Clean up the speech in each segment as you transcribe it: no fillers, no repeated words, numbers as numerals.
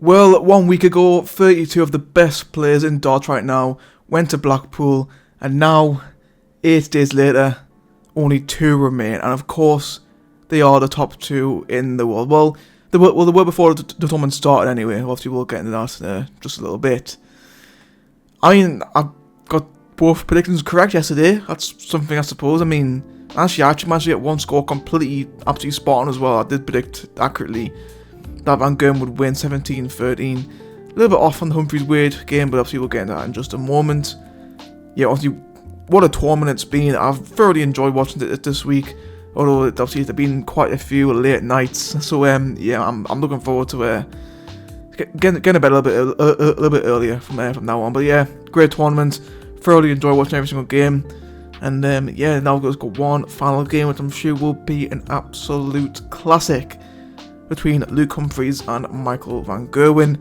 Well, 1 week ago, 32 of the best players in darts right now went to Blackpool, and now, 8 days later, only 2 remain, and of course, they are the top 2 in the world. Well, they were before the tournament started anyway. Obviously, we'll get into that just a little bit. I mean, I got both predictions correct yesterday. That's something, I suppose. I mean, actually, I managed to get one score absolutely spot on as well. I did predict accurately that Van Gerwen would win 17-13. A little bit off on the Humphries-Wade game, but obviously we'll get into that in just a moment. Yeah, obviously, what a tournament it's been. I've thoroughly enjoyed watching it this week, although obviously there have been quite a few late nights. So yeah, I'm looking forward to getting to bed a little bit earlier from now on. But yeah, great tournament. Thoroughly enjoyed watching every single game. And yeah, now we've got one final game, which I'm sure will be an absolute classic, between Luke Humphries and Michael van Gerwen.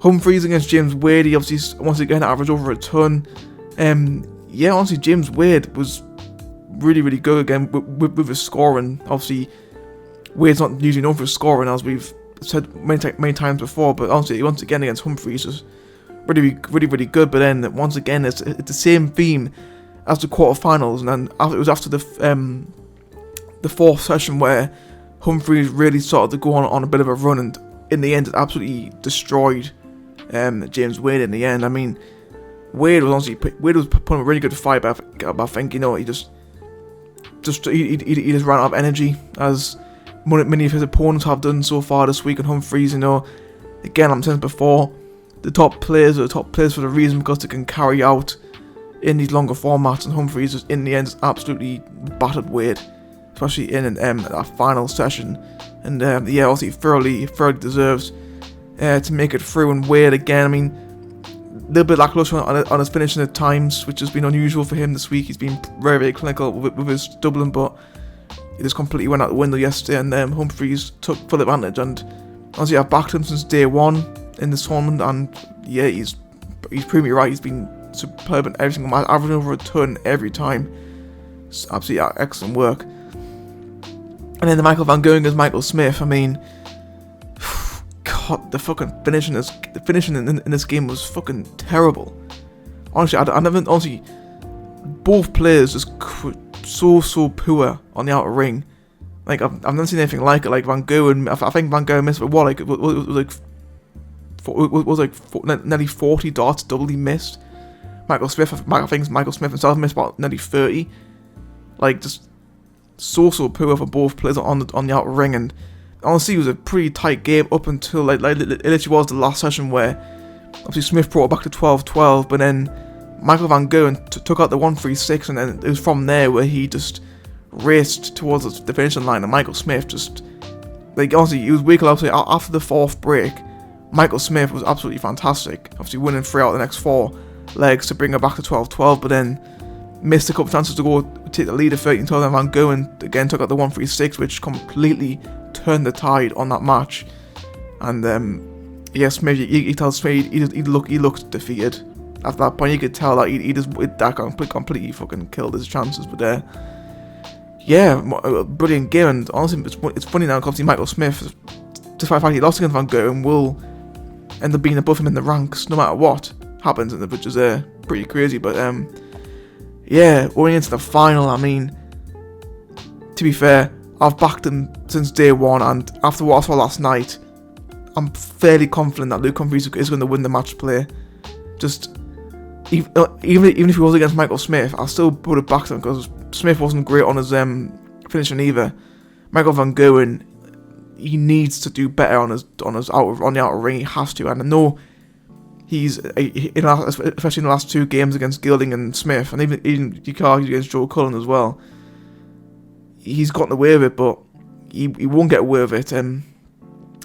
Humphries against James Wade. He obviously once again averaged over a ton. Yeah, honestly, James Wade was really good again with his scoring. Obviously, Wade's not usually known for his scoring, as we've said many times before. But honestly, once again against Humphries, was really good. But then once again, it's the same theme as the quarterfinals, and then it was after the fourth session where Humphries really started to go on a bit of a run, and in the end, it absolutely destroyed James Wade. In the end, I mean, Wade was putting a really good fight, but I think, you know, he just ran out of energy, as many of his opponents have done so far this week. And Humphries, you know, again, I'm saying before, the top players are the top players for the reason because they can carry out in these longer formats, and Humphries just, in the end, just absolutely battered Wade, especially in that final session. And yeah, obviously thoroughly deserves to make it through. And Wade, again, I mean, a little bit lackluster on his finishing at times, which has been unusual for him this week. He's been very clinical with his doubling, but he just completely went out the window yesterday, and Humphries took full advantage. And honestly, I've backed him since day one in this tournament, and yeah, he's proved me right. He's been superb in every single match, averaging over a ton every time. It's absolutely excellent work. And then the Michael van Gerwen against Michael Smith. I mean, God, the finishing in this game was fucking terrible. Honestly, I never, honestly, both players just so poor on the outer ring. Like, I've never seen anything like it. Like Van Gerwen, I think Van Gerwen missed, but what, like, it was like nearly 40 darts double he missed. I think Michael Smith himself missed about nearly 30. Like, just so poor for both players on the outer ring. And honestly, it was a pretty tight game up until like it literally was the last session, where obviously Smith brought it back to 12-12, but then Michael van Gerwen took out the 1-3-6, and then it was from there where he just raced towards the finishing line, and Michael Smith just, like, honestly, he was weak. Obviously, after the fourth break, Michael Smith was absolutely fantastic, obviously winning 3 out of the next 4 legs to bring it back to 12-12, but then missed a couple chances to go take the lead of 13-12, and Van Gerwen again took out the 1-3-6, which completely turned the tide on that match. And yeah, Smith, you tell Smith he looked defeated. After that point, you could tell that he just completely fucking killed his chances. But yeah, brilliant game. And honestly, it's funny now, because Michael Smith, despite the fact he lost against Van Gerwen, will end up being above him in the ranks no matter what happens, which is pretty crazy. But yeah, going into the final, I mean, to be fair, I've backed him since day one, and after what I saw last night, I'm fairly confident that Luke Humphries is going to win the match play. Just even if he was against Michael Smith, I still would have backed him, because Smith wasn't great on his finishing either. Michael van Gerwen, he needs to do better on the outer ring. He has to, and I know he's especially in the last 2 games against Gilding and Smith, and even you can argue against Joe Cullen as well, he's gotten away with it, but he won't get away with it in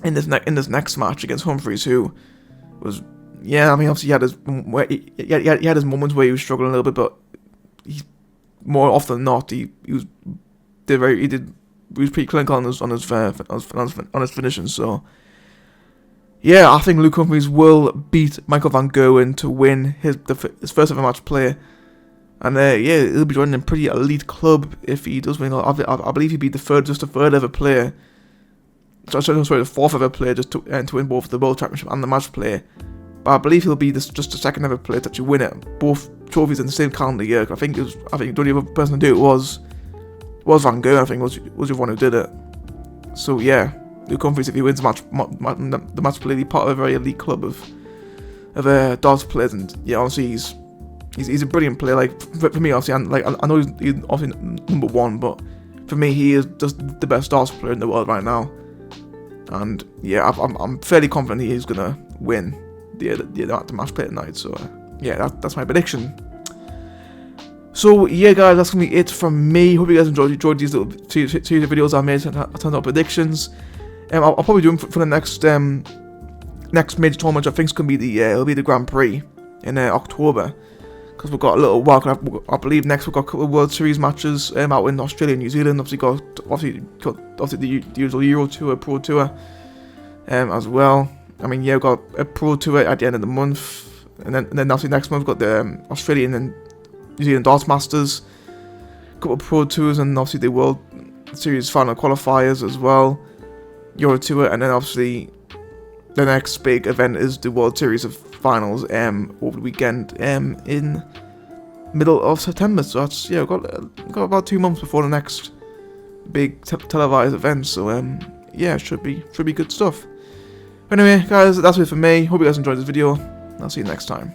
this next match against Humphries, who was, yeah, I mean, obviously he had his moments where he was struggling a little bit, but more often than not he was pretty clinical on his finishing. So yeah, I think Luke Humphries will beat Michael van Gerwen to win his first ever match play. And yeah, he'll be joining a pretty elite club if he does win. I believe he'd be the third ever player sorry, the fourth ever player just to win both the World Championship and the Match Play. But I believe he'll be just the second ever player to actually win it, both trophies in the same calendar year. I think the only other person to do it was Van Gerwen. I think was the one who did it. So yeah, Luke Humphries, if he wins the Match Play, he'll be part of a very elite club of darts players, and yeah, honestly he's a brilliant player. Like for me, obviously, and like I know he's obviously number one, but for me, he is just the best darts player in the world right now. And yeah, I'm fairly confident he is gonna win the Match Play tonight. So yeah, that's my prediction. So yeah, guys, that's gonna be it from me. Hope you guys enjoyed these little series of videos I made in terms of predictions. I'll probably do them for the next major tournament. I think it's gonna be it'll be the Grand Prix in October, because we've got a little while. I believe next we've got a couple of World Series matches out in Australia and New Zealand. Obviously got the usual Euro Tour, Pro Tour as well. I mean, yeah, we've got a Pro Tour at the end of the month, and then obviously next month we've got the Australian and New Zealand Darts Masters, a couple of Pro Tours, and obviously the World Series final qualifiers as well, Euro Tour, and then obviously the next big event is the World Series of Finals over the weekend in middle of September. So that's, yeah, we've got about 2 months before the next big televised event. So yeah, should be good stuff. Anyway, guys, that's it for me. Hope you guys enjoyed this video. I'll see you next time.